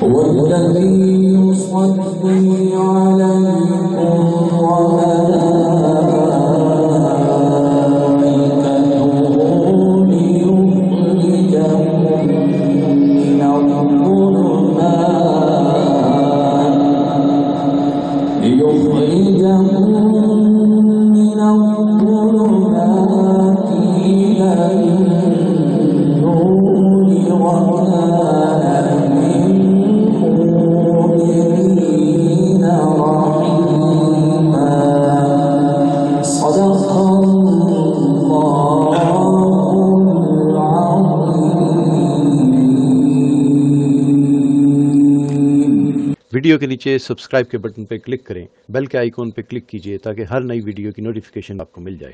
والذي يصلي عليكم وملائكته ليخرجكم من الظلمات إلى النور وكان بالمؤمنين رحيما. صدق الله العظيم। वीडियो के नीचे सब्सक्राइब के बटन पर क्लिक करें, बेल के आइकॉन पर क्लिक कीजिए ताकि हर नई वीडियो की नोटिफिकेशन आपको मिल जाए।